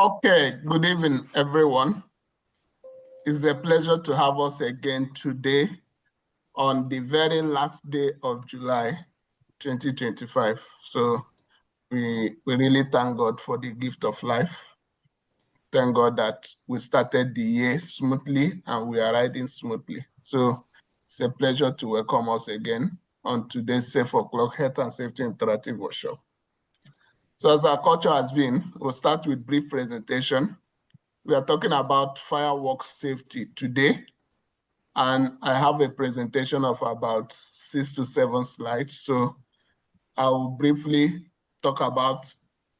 Okay, good evening, everyone. It's a pleasure to have us again today on the very last day of July 2025. So we really thank God for the gift of life. Thank God that we started the year smoothly and we are riding smoothly. So it's a pleasure to welcome us again on today's Safeoclock Health and Safety Interactive Workshop. So as our culture has been, we'll start with brief presentation. We are talking about fireworks safety today, and I have a presentation of about 6 to 7 slides. So I will briefly talk about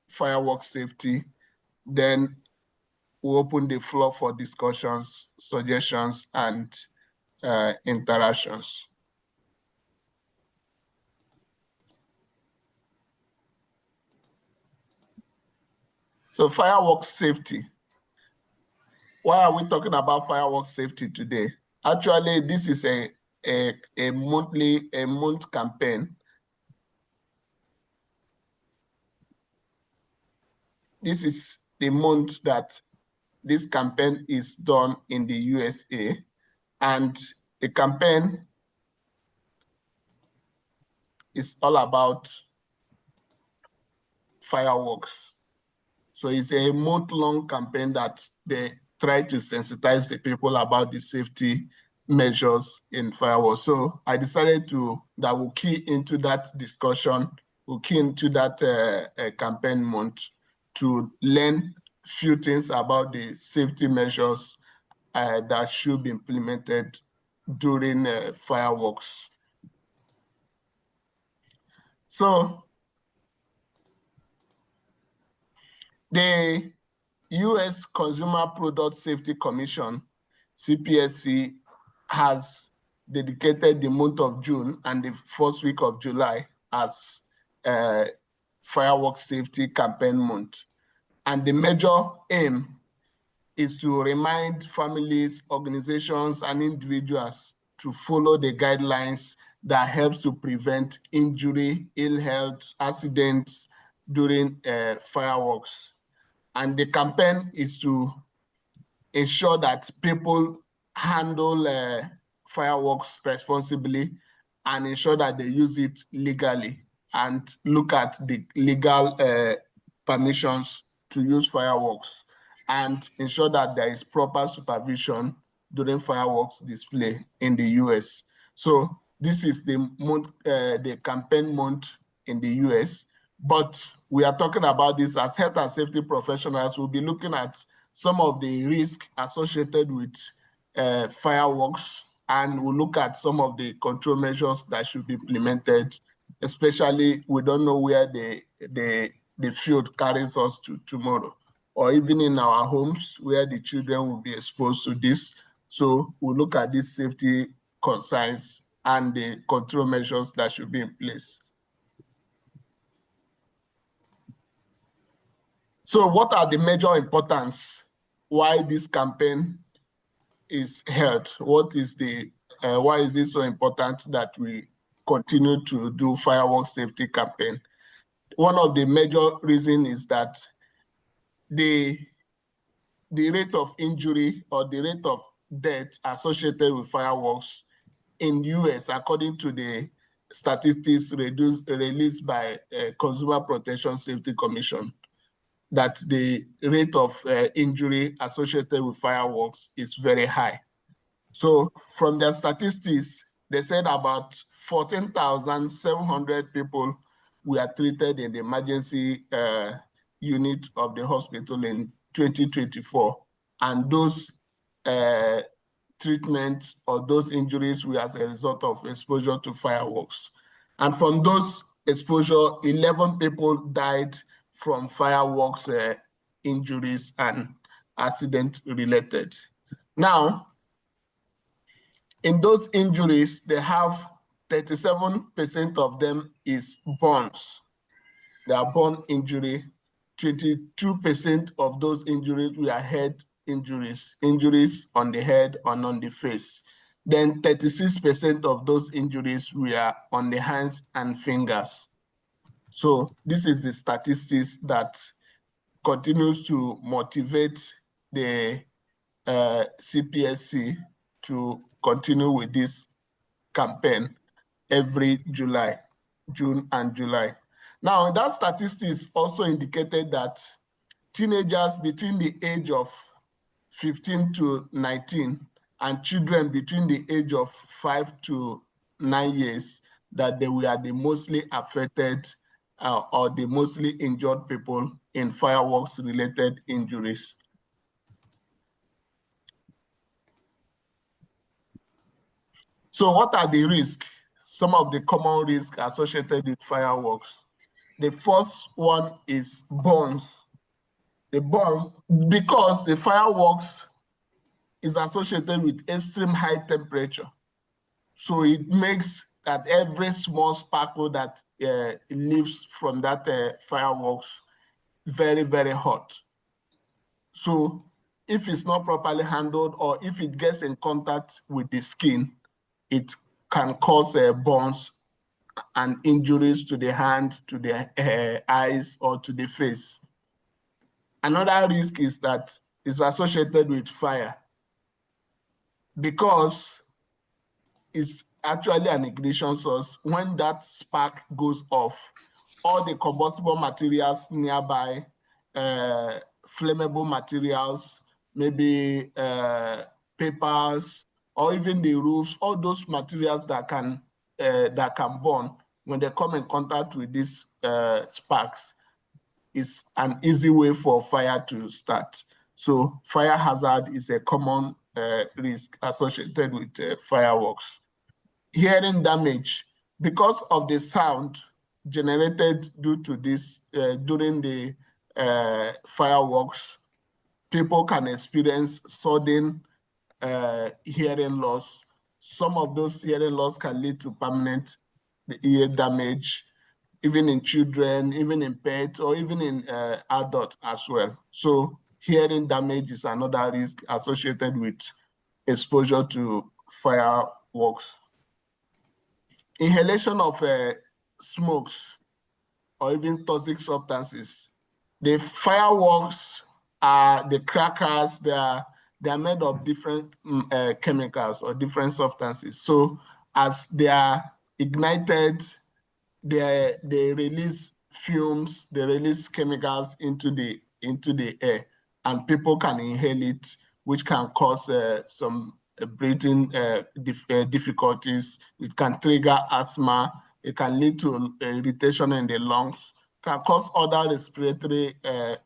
fireworks safety, then we'll open the floor for discussions, suggestions, and interactions. So fireworks safety. Why are we talking about fireworks safety today? Actually, this is a month campaign. This is the month that this campaign is done in the USA, and the campaign is all about fireworks. So it's a month-long campaign that they try to sensitize the people about the safety measures in fireworks. So I decided that we'll key into that discussion, we'll key into that campaign month to learn few things about the safety measures that should be implemented during fireworks. So the U.S. Consumer Product Safety Commission, CPSC, has dedicated the month of June and the first week of July as fireworks safety campaign month. And the major aim is to remind families, organizations, and individuals to follow the guidelines that helps to prevent injury, ill health, accidents during fireworks. And the campaign is to ensure that people handle fireworks responsibly and ensure that they use it legally and look at the legal permissions to use fireworks and ensure that there is proper supervision during fireworks display in the US. So this is the campaign month in the US, but we are talking about this as health and safety professionals. We'll be looking at some of the risks associated with fireworks, and we'll look at some of the control measures that should be implemented, especially we don't know where the field carries us to tomorrow, or even in our homes where the children will be exposed to this. So we'll look at these safety concerns and the control measures that should be in place. So what are the major importance why this campaign is held? What is why is it so important that we continue to do fireworks safety campaign? One of the major reasons is that the rate of injury or the rate of death associated with fireworks in US, according to the statistics released by Consumer Protection Safety Commission, that the rate of injury associated with fireworks is very high. So from their statistics, they said about 14,700 people were treated in the emergency unit of the hospital in 2024. And those treatments or those injuries were as a result of exposure to fireworks. And from those exposure, 11 people died from fireworks injuries and accident related. Now, in those injuries, they have 37% of them is burns. They are burn injury. 22% of those injuries were head injuries, injuries on the head and on the face. Then 36% of those injuries were on the hands and fingers. So this is the statistics that continues to motivate the CPSC to continue with this campaign every June and July. Now, that statistics also indicated that teenagers between the age of 15 to 19 and children between the age of 5 to 9 years, that they were the mostly affected or the mostly injured people in fireworks-related injuries. So what are the risks? Some of the common risks associated with fireworks. The first one is burns. The burns, because the fireworks is associated with extreme high temperature. So it makes that every small sparkle that leaves from that fireworks very, very hot. So if it's not properly handled or if it gets in contact with the skin, it can cause burns and injuries to the hand, to the eyes, or to the face. Another risk is that it's associated with fire, because it's actually an ignition source. When that spark goes off, all the combustible materials nearby, flammable materials, maybe papers, or even the roofs, all those materials that can burn, when they come in contact with these sparks, is an easy way for fire to start. So fire hazard is a common risk associated with fireworks. Hearing damage, because of the sound generated due to this during the fireworks, people can experience sudden hearing loss. Some of those hearing loss can lead to permanent ear damage, even in children, even in pets, or even in adults as well. So hearing damage is another risk associated with exposure to fireworks. Inhalation of smokes or even toxic substances. The fireworks are the crackers, they are made of different chemicals or different substances. So as they are ignited, they release fumes, they release chemicals into the air, and people can inhale it, which can cause some breathing difficulties. It can trigger asthma. It can lead to irritation in the lungs, can cause other respiratory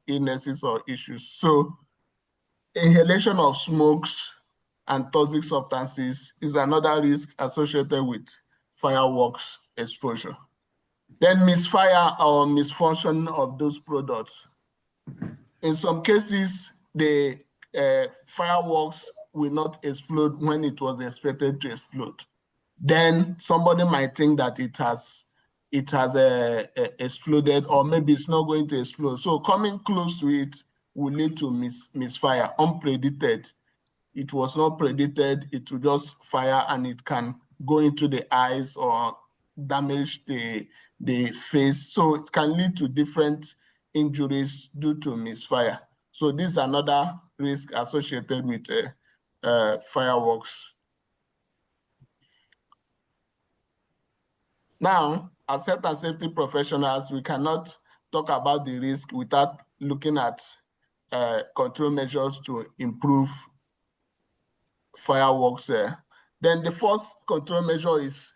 illnesses or issues. So inhalation of smokes and toxic substances is another risk associated with fireworks exposure. Then misfire or misfunction of those products. In some cases, the fireworks will not explode when it was expected to explode. Then somebody might think that it has exploded, or maybe it's not going to explode. So coming close to it will lead to misfire, unpredicted. It was not predicted, it will just fire, and it can go into the eyes or damage the face. So it can lead to different injuries due to misfire. So this is another risk associated with fireworks. Now, as health and safety professionals, we cannot talk about the risk without looking at control measures to improve fireworks. Then the first control measure is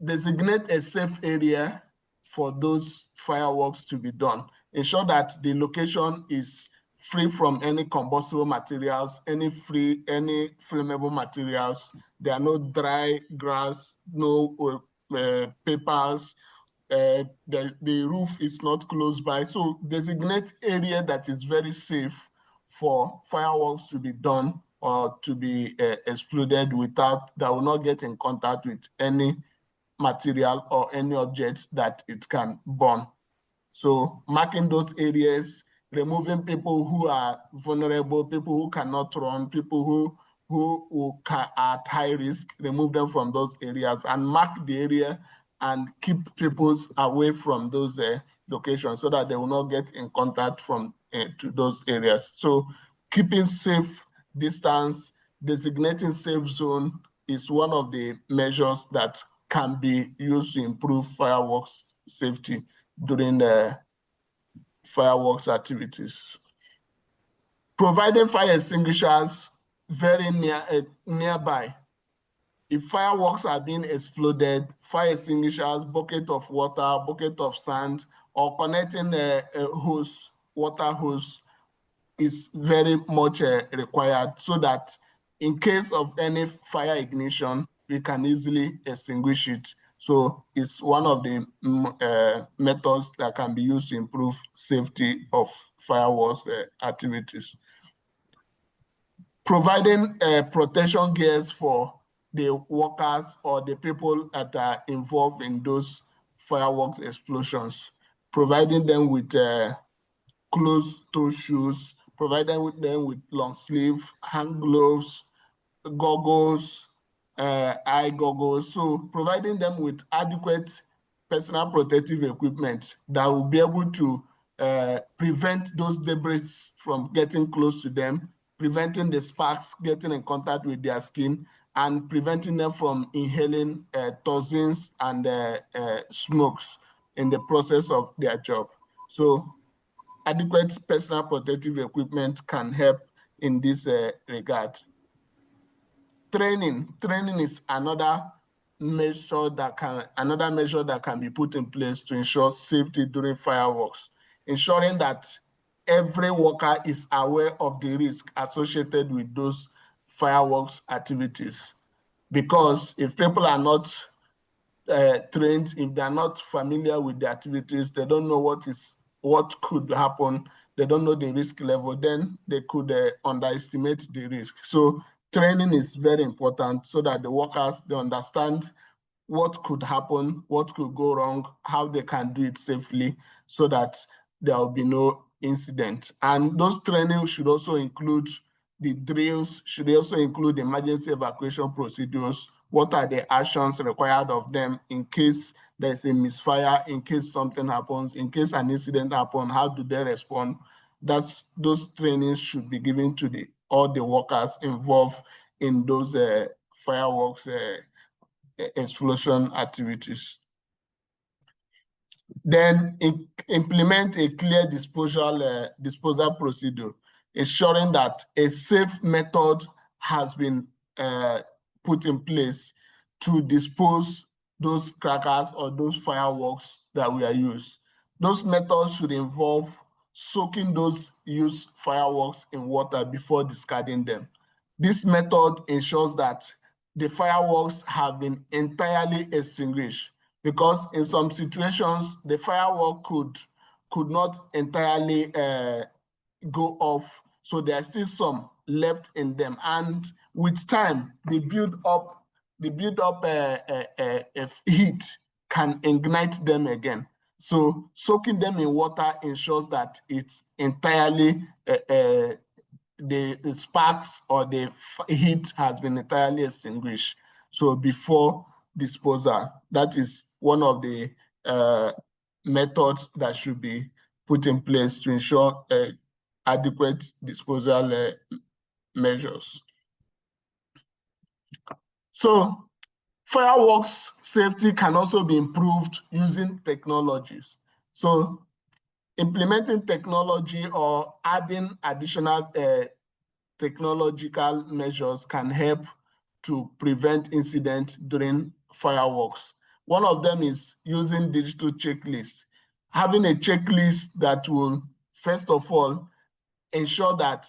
designate a safe area for those fireworks to be done. Ensure that the location is free from any combustible materials, any flammable materials. There are no dry grass, no papers. The roof is not close by. So designate area that is very safe for fireworks to be done or to be exploded without, that will not get in contact with any material or any objects that it can burn. So marking those areas, removing people who are vulnerable, people who cannot run, people who are at high risk, remove them from those areas and mark the area and keep people away from those location so that they will not get in contact from to those areas. So keeping safe distance, designating safe zone is one of the measures that can be used to improve fireworks safety during the fireworks activities. Providing fire extinguishers very nearby. If fireworks are being exploded, fire extinguishers, bucket of water, bucket of sand, or connecting a hose, water hose is very much required so that in case of any fire ignition, we can easily extinguish it. So it's one of the methods that can be used to improve safety of fireworks activities. Providing protection gears for the workers or the people that are involved in those fireworks explosions, providing them with closed-toe shoes, providing them with long sleeve, hand gloves, goggles, eye goggles. So providing them with adequate personal protective equipment that will be able to prevent those debris from getting close to them, preventing the sparks getting in contact with their skin, and preventing them from inhaling toxins and smokes in the process of their job. So adequate personal protective equipment can help in this regard. Training is another measure that can be put in place to ensure safety during fireworks, ensuring that every worker is aware of the risk associated with those fireworks activities. Because if people are not trained, if they're not familiar with the activities, they don't know what could happen, they don't know the risk level, then they could underestimate the risk. So training is very important so that the workers, they understand what could happen, what could go wrong, how they can do it safely so that there will be no incident. And those trainings should also include the drills, should also include emergency evacuation procedures. What are the actions required of them in case there's a misfire, in case something happens, in case an incident happens, how do they respond? Those trainings should be given to all the workers involved in those fireworks explosion activities. Then implement a clear disposal procedure, ensuring that a safe method has been put in place to dispose those crackers or those fireworks that we are used. Those methods should involve soaking those used fireworks in water before discarding them. This method ensures that the fireworks have been entirely extinguished, because in some situations, the firework could not entirely go off. So there are still some left in them. And with time, the build up heat can ignite them again. So soaking them in water ensures that it's entirely the sparks or the heat has been entirely extinguished. So before disposal, that is one of the methods that should be put in place to ensure adequate disposal measures. So fireworks safety can also be improved using technologies. So implementing technology or adding additional technological measures can help to prevent incidents during fireworks. One of them is using digital checklists. Having a checklist that will, first of all, ensure that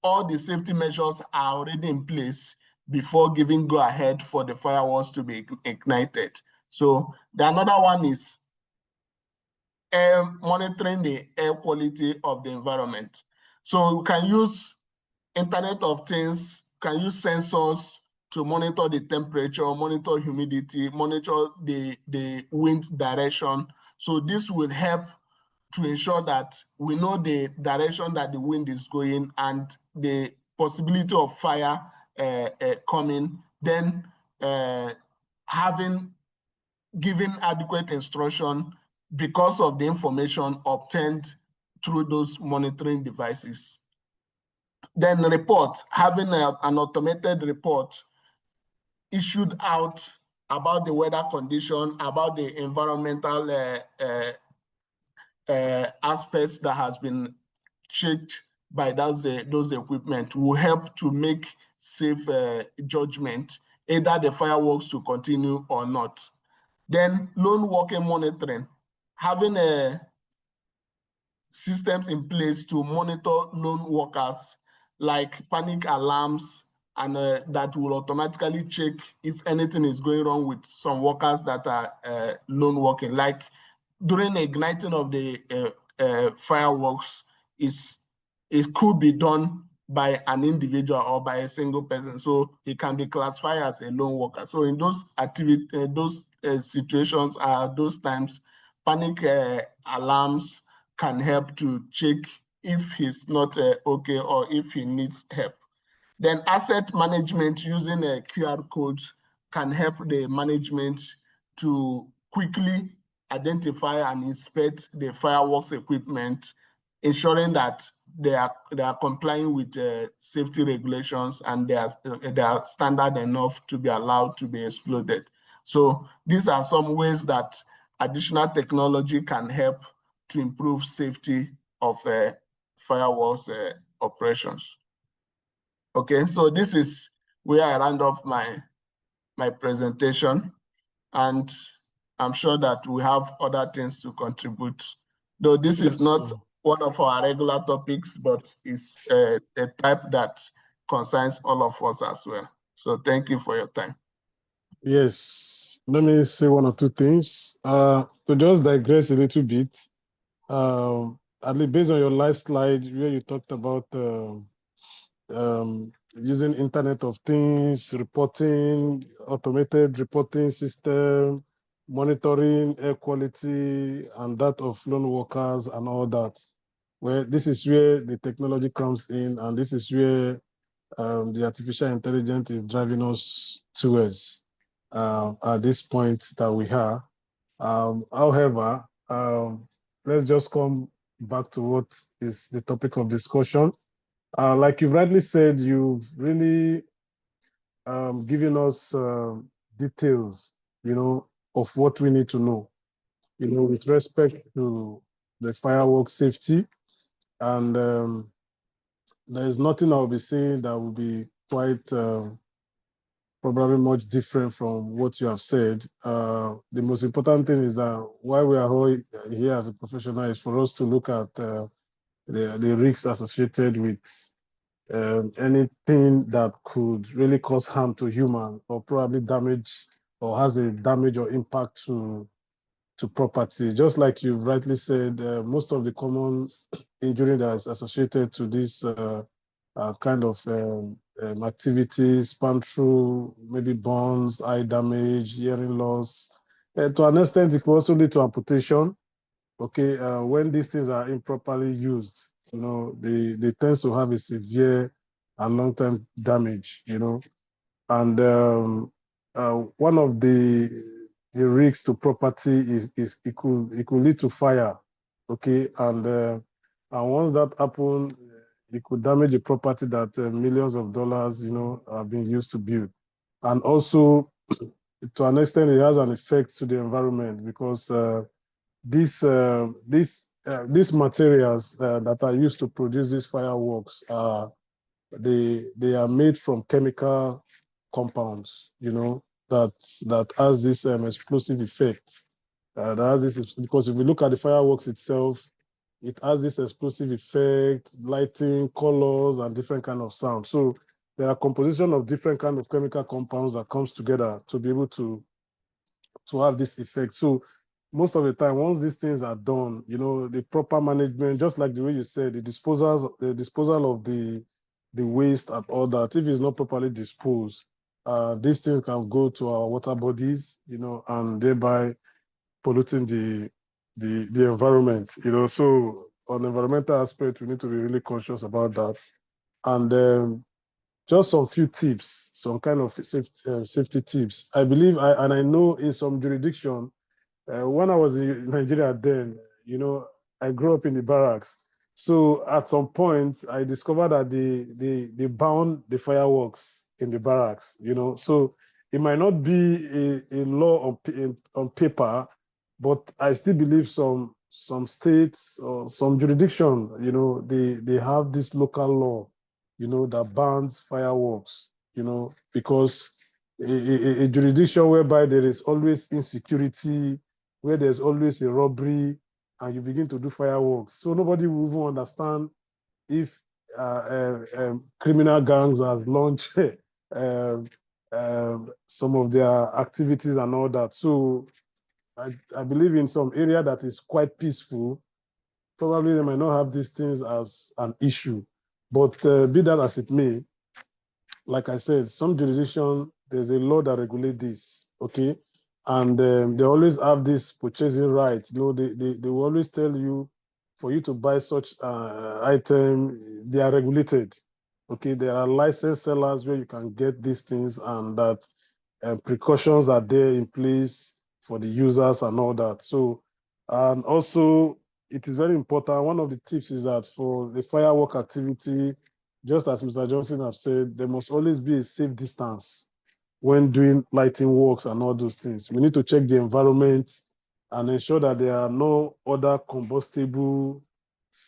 all the safety measures are already in place before giving go ahead for the fireworks to be ignited. So the another one is monitoring the air quality of the environment. So you can use Internet of Things, can use sensors to monitor the temperature, monitor humidity, monitor the wind direction. So this will help to ensure that we know the direction that the wind is going and the possibility of fire coming, then giving adequate instruction because of the information obtained through those monitoring devices. Then having an automated report issued out about the weather condition, about the environmental aspects that has been checked by those equipment will help to make safe judgment, either the fireworks to continue or not. Then lone worker monitoring, having systems in place to monitor lone workers, like panic alarms, and that will automatically check if anything is going wrong with some workers that are lone working. Like during the igniting of the fireworks, it could be done by an individual or by a single person, so it can be classified as a lone worker. So in those situations, those times, panic alarms can help to check if he's not okay or if he needs help. Then asset management using QR codes can help the management to quickly identify and inspect the fireworks equipment, ensuring that they are complying with safety regulations and they are standard enough to be allowed to be exploded. So these are some ways that additional technology can help to improve safety of fireworks operations. Okay, so this is where I round off my presentation, and I'm sure that we have other things to contribute. Though this is not one of our regular topics, but it's a type that concerns all of us as well. So thank you for your time. Yes, let me say one or two things. To just digress a little bit, at least based on your last slide where you talked about using Internet of Things, reporting, automated reporting system, monitoring air quality, and that of lone workers and all that. Well, this is where the technology comes in, and this is where the artificial intelligence is driving us towards at this point that we are. However, let's just come back to what is the topic of discussion. Like you've rightly said, you've really given us details, of what we need to know, with respect to the fireworks safety. And there's nothing I'll be saying that will be quite probably much different from what you have said. The most important thing is that why we are all here as a professional is for us to look at the risks associated with anything that could really cause harm to human or probably damage or has a damage or impact to property. Just like you rightly said, most of the common injury that is associated to this kind of activities span through maybe burns, eye damage, hearing loss. To an extent, it can also lead to amputation. Okay, when these things are improperly used, they tend to have a severe and long-term damage, And one of the risks to property is it could lead to fire, okay, and once that happens, it could damage a property that millions of dollars, are being used to build, and also to an extent it has an effect to the environment because these materials that are used to produce these fireworks they are made from chemical compounds, that has this explosive effect. That has this, because if we look at the fireworks itself, it has this explosive effect, lighting, colors, and different kind of sound. So there are composition of different kind of chemical compounds that comes together to be able to have this effect. So most of the time, once these things are done, the proper management, just like the way you said, the disposal of the waste and all that, if it's not properly disposed, these things can go to our water bodies, and thereby polluting the environment, So on the environmental aspect, we need to be really conscious about that. And just some few tips, some kind of safety tips. I believe, and I know in some jurisdiction, When I was in Nigeria then, I grew up in the barracks. So at some point, I discovered that they bound the fireworks in the barracks, So it might not be a law on paper, but I still believe some states or some jurisdiction, they have this local law, that bans fireworks, because a jurisdiction whereby there is always insecurity, where there's always a robbery, and you begin to do fireworks. So nobody will even understand if criminal gangs has launched some of their activities and all that. So I believe in some area that is quite peaceful, probably they might not have these things as an issue. But be that as it may, like I said, some jurisdiction, there's a law that regulates this, okay? And they always have this purchasing rights. They will always tell you for you to buy such item, they are regulated, okay? There are licensed sellers where you can get these things, and that precautions are there in place for the users and all that. So, and also it is very important. One of the tips is that for the firework activity, just as Mr. Johnson have said, there must always be a safe distance when doing lighting works and all those things. We need to check the environment and ensure that there are no other combustible,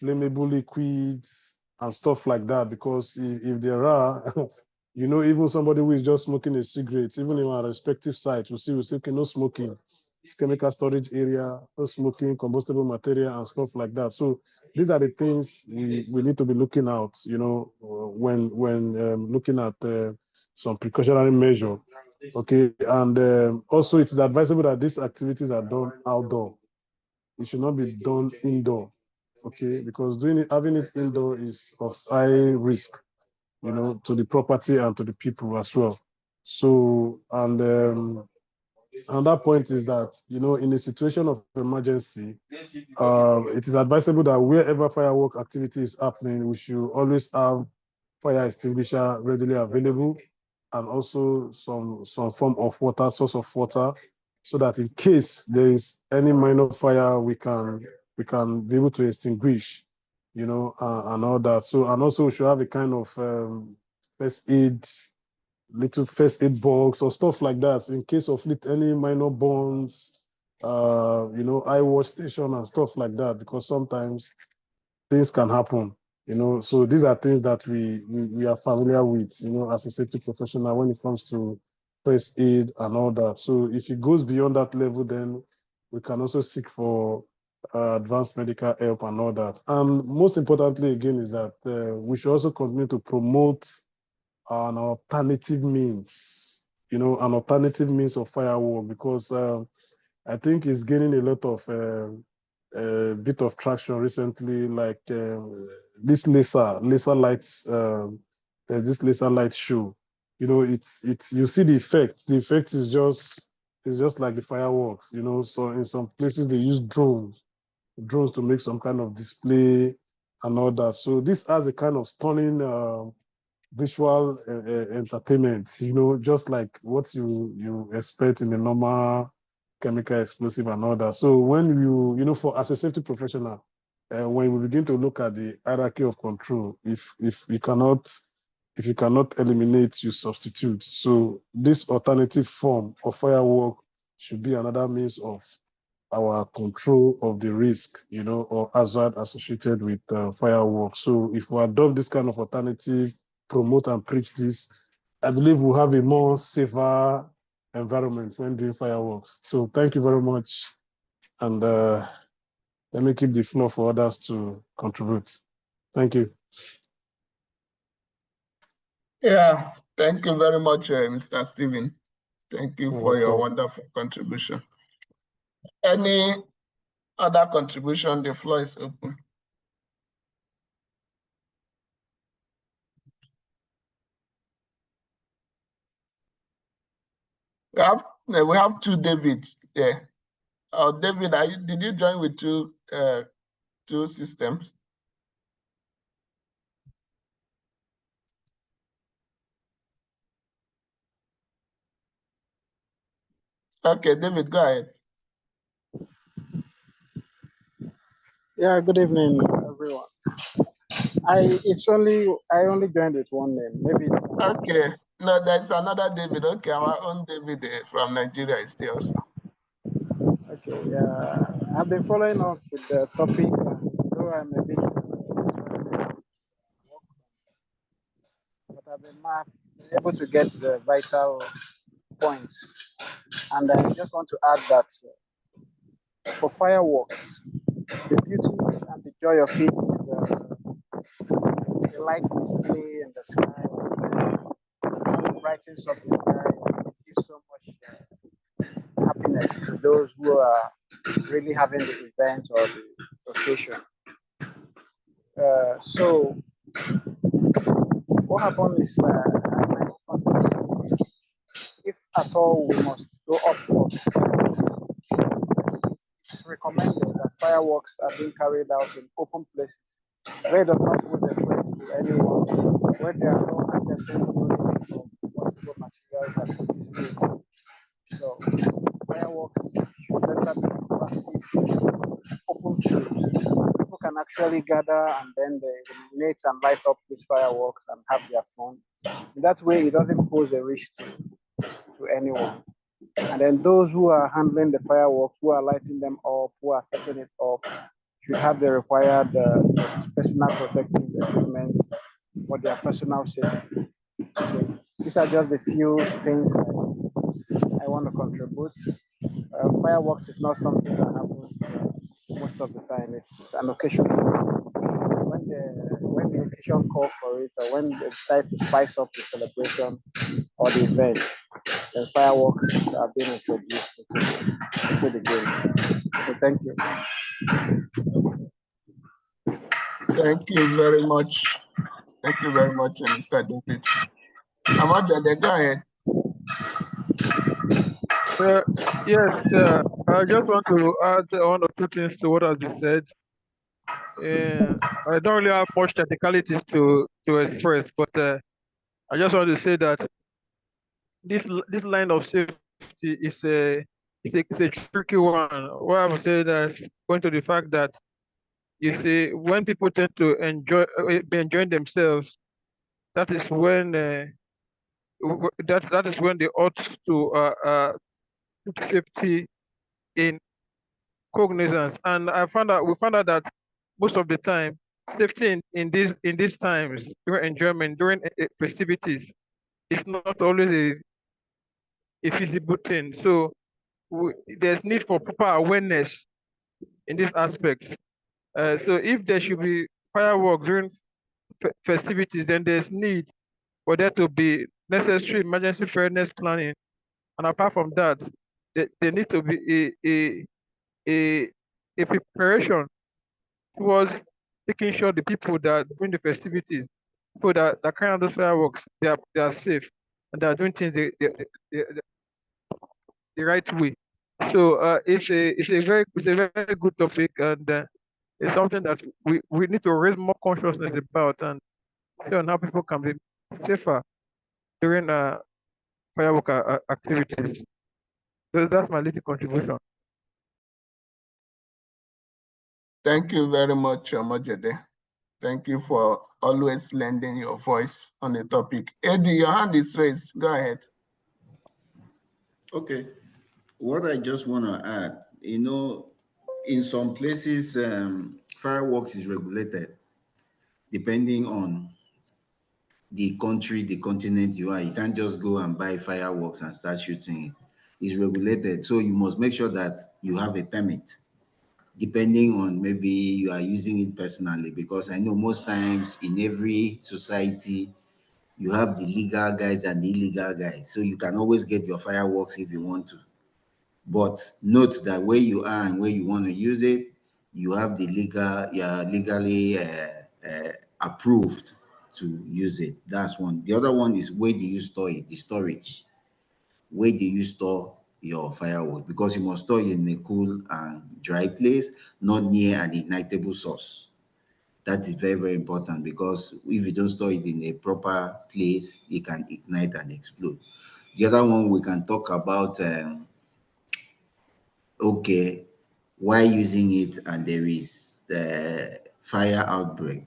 flammable liquids and stuff like that. Because if there are, even somebody who is just smoking a cigarette, even in our respective sites, we say, okay, no smoking. It's chemical storage area, no smoking, combustible material and stuff like that. So these are the things we need to be looking out, when looking at some precautionary measure. Okay, and also it is advisable that these activities are done outdoor. It should not be done indoor. Okay, because having it indoor is of high risk, to the property and to the people as well. So, and another point is that, in a situation of emergency, it is advisable that wherever firework activity is happening, we should always have fire extinguisher readily available, and also some form of water, source of water, so that in case there is any minor fire, we can be able to extinguish, and all that. So, and also we should have a kind of first aid little first aid box or stuff like that in case of any minor burns, eye wash station and stuff like that, because sometimes things can happen, So these are things that we are familiar with, as a safety professional when it comes to first aid and all that. So if it goes beyond that level, then we can also seek for advanced medical help and all that. And most importantly, again, is that we should also continue to promote an alternative means, an alternative means of firework, because I think it's gaining a lot of bit of traction recently, like this laser lights. There's this laser light show. It's you see the effect. The effect is just like the fireworks. So in some places they use drones to make some kind of display and all that. So this has a kind of stunning visual entertainment, just like what you expect in a normal chemical explosive and all that. So when for as a safety professional, when we begin to look at the hierarchy of control, if you cannot eliminate, you substitute. So this alternative form of firework should be another means of our control of the risk, or hazard associated with fireworks. So if we adopt this kind of alternative, promote and preach this, I believe we'll have a more safer environment when doing fireworks. So thank you very much. And let me keep the floor for others to contribute. Thank you. Yeah, thank you very much, Mr. Stephen. Thank you You're for your welcome. wonderful contribution. Any other contribution? The floor is open. We have two Davids there. David, did you join with two systems? Okay, David, go ahead. Yeah, good evening, everyone. I only joined with one name. Maybe it's Okay. No, there's another David. Okay, our own David from Nigeria is there also. okay. Yeah, I've been following up with the topic, though I'm a bit distracted, but I've been able to get the vital points. And I just want to add that for fireworks, the beauty and the joy of it is the light display in the sky, how it brightens up the sky. It gives so much happiness to those who are really having the event or the occasion. So what happened is, if at all we must go up for it's recommended that fireworks are being carried out in open places where it does not pose a threat to anyone, where there are no artisan buildings or multiple materials that could be stolen. So fireworks should better be practiced in open fields. People can actually gather and then they illuminate and light up these fireworks and have their fun. In that way, it doesn't pose a risk to anyone. And then those who are handling the fireworks, who are lighting them up, who are setting it up, should have the required personal protective equipment for their personal safety. Okay. These are just the few things I want to contribute. Fireworks is not something that happens most of the time. It's an occasion. When the occasion calls for it, or when they decide to spice up the celebration or the event, then fireworks are being introduced into the game. So thank you. Thank you very much. Thank you very much, Mr. David. Amajade, go ahead. Yes, I just want to add one or two things to what has been said. I don't really have much technicalities to express, but I just want to say that this line of safety is a tricky one. Why I'm saying that going to the fact that you see when people tend to be enjoying themselves, that is when that is when they ought to put safety in cognizance. And we found out that most of the time, safety in these times during enjoyment, during festivities, is not always a feasible thing. So there's need for proper awareness in this aspect. So if there should be fireworks during festivities, then there's need for there to be necessary emergency preparedness planning. And apart from that, there need to be a, a preparation towards making sure the people that bring the festivities, people that carry out those fireworks, they are safe and they are doing things the right way. So it's a very good topic, and it's something that we need to raise more consciousness about and see on how people can be safer during firework activities. So that's my little contribution. Thank you very much, Amajade. Thank you for always lending your voice on the topic. Eddie, your hand is raised. Go ahead. Okay. What I just want to add, in some places, fireworks is regulated depending on the country, the continent you are. You can't just go and buy fireworks and start shooting it. It's regulated. So you must make sure that you have a permit, depending on maybe you are using it personally, because I know most times in every society, you have the legal guys and the illegal guys. So you can always get your fireworks if you want to. But note that where you are and where you want to use it, you have the legally approved to use it. That's one. The other one is where do you store it, the storage. Where do you store your firewood? Because you must store it in a cool and dry place, not near an ignitable source. That is very, very important, because if you don't store it in a proper place, it can ignite and explode. The other one we can talk about, okay, why using it, and there is the fire outbreak,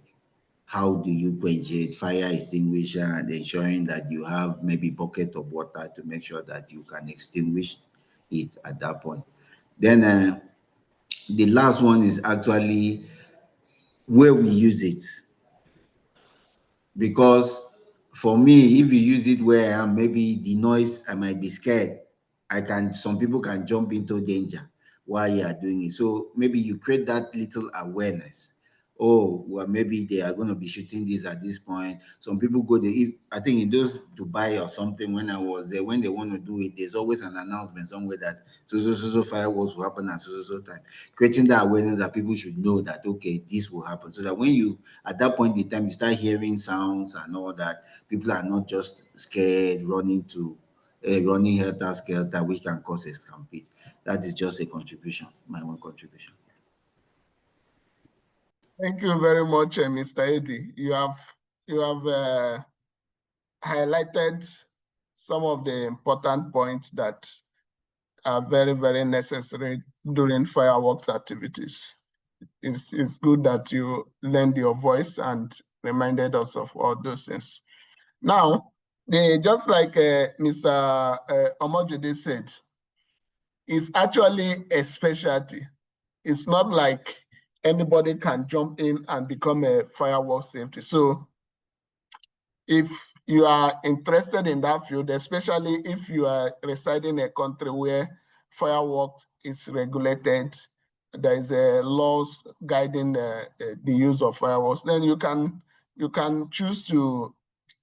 how do you quench it, fire extinguisher, and ensuring that you have maybe bucket of water to make sure that you can extinguish it at that point. Then the last one is actually where we use it. Because for me, if you use it where I am, maybe the noise, I might be scared. Some people can jump into danger while you are doing it. So maybe you create that little awareness. Oh, well, maybe they are going to be shooting this at this point. Some people go there. I think in those Dubai or something, when I was there, when they want to do it, there's always an announcement somewhere that so fireworks will happen at so time. Creating that awareness that people should know that, okay, this will happen. So that when you, at that point in time, you start hearing sounds and all that, people are not just scared, running helter skelter, which can cause a stampede. That is just a contribution, my own contribution. Thank you very much, Mr. Eddy. You have highlighted some of the important points that are very, very necessary during fireworks activities. It's good that you lend your voice and reminded us of all those things. Now, just like Mr. Omojide said, it's actually a specialty. It's not like anybody can jump in and become a fireworks safety. So if you are interested in that field, especially if you are residing in a country where fireworks is regulated, there is a laws guiding the use of fireworks, then you can choose to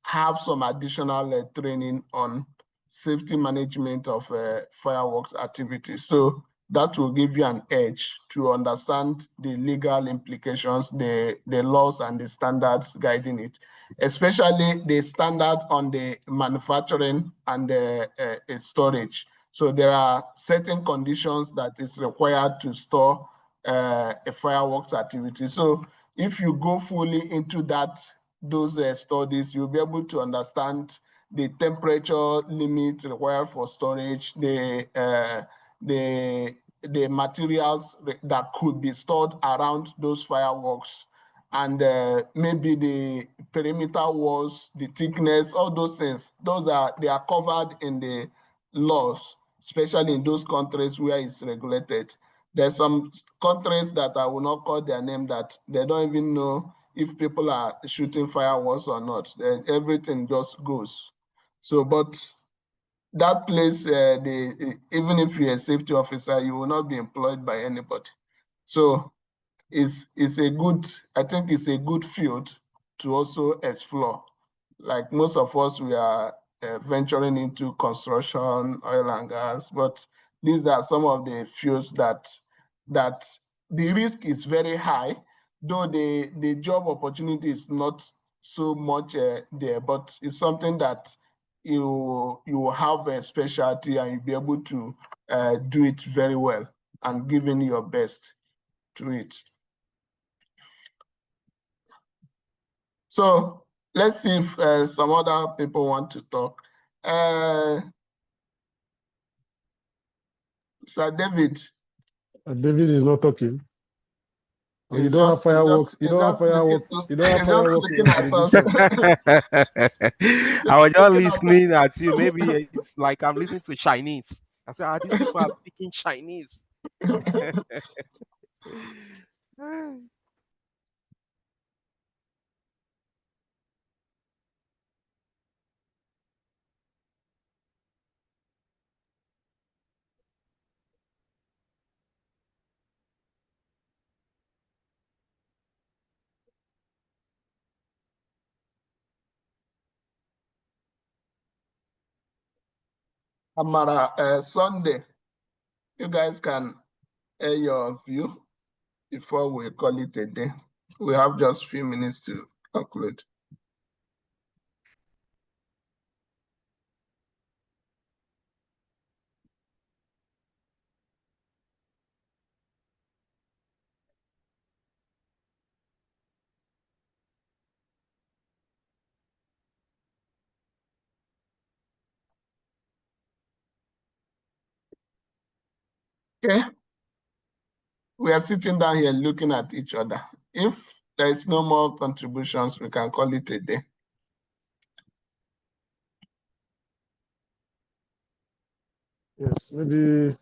have some additional training on safety management of fireworks activities. So that will give you an edge to understand the legal implications, the laws and the standards guiding it, especially the standard on the manufacturing and the storage. So there are certain conditions that is required to store a fireworks activity. So if you go fully into those studies, you'll be able to understand the temperature limit required for storage, the materials that could be stored around those fireworks, and maybe the perimeter walls, the thickness, all those things. They are covered in the laws, especially in those countries where it's regulated. There's some countries that I will not call their name that they don't even know if people are shooting fireworks or not. Everything just goes. So, but that place, even if you're a safety officer, you will not be employed by anybody. So it's a good, I think it's a good field to also explore. Like most of us, we are venturing into construction, oil and gas, but these are some of the fields that the risk is very high, though the job opportunity is not so much there, but it's something that you have a specialty and you'll be able to do it very well and giving your best to it. So let's see if some other people want to talk. Sir David. David is not talking. Or you don't have fireworks. You don't have fireworks. You don't have fireworks in your jurisdiction. I was just listening at you. Maybe it's like I'm listening to Chinese. I said, these people are speaking Chinese. Amara, Sunday, you guys can air your view before we call it a day. We have just a few minutes to conclude. Okay. we are sitting down here looking at each other. If there is no more contributions, we can call it a day. Yes, maybe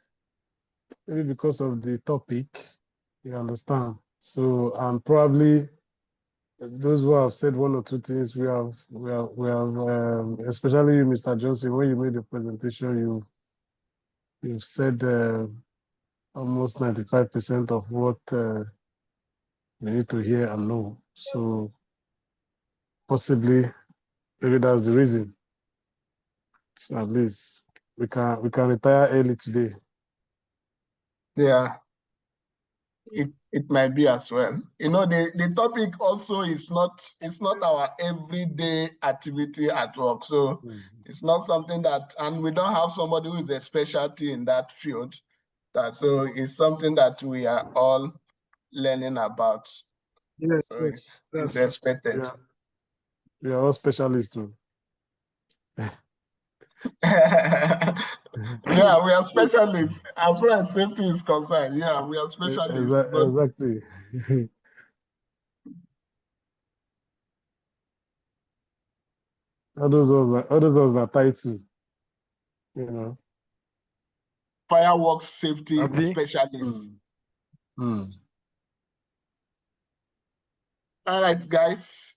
because of the topic, you understand. So, and probably those who have said one or two things, we have, especially you, Mr. Johnson, when you made the presentation, you've said almost 95% of what we need to hear and know. So possibly, maybe that's the reason. So at least we can retire early today. Yeah, it might be as well. You know, the topic also is not, it's not our everyday activity at work. So it's not something that, and we don't have somebody who is a specialty in that field. So it's something that we are all learning about. Yes, So yes, it's that's expected. Yeah, we are all specialists too. Yeah, we are specialists as far as safety is concerned. Yeah, we are specialists. But Exactly. Others are title, you know. fireworks safety Abi? specialists. Mm. All right, guys.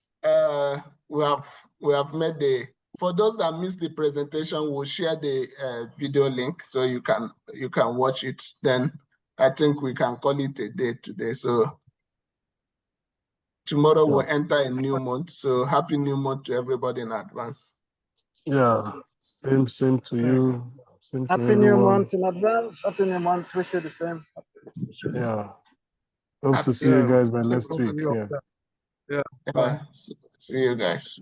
We have made the, for those that missed the presentation, we'll share the video link so you can watch it. Then I think we can call it a day today. So tomorrow we'll enter a new month. So happy new month to everybody in advance. Yeah, same to you. Same to Happy New everyone. Month in advance. Happy New Month. Wish you the same. Yeah. Hope to see you guys by next week. Yeah. Yeah. Yeah. See you guys.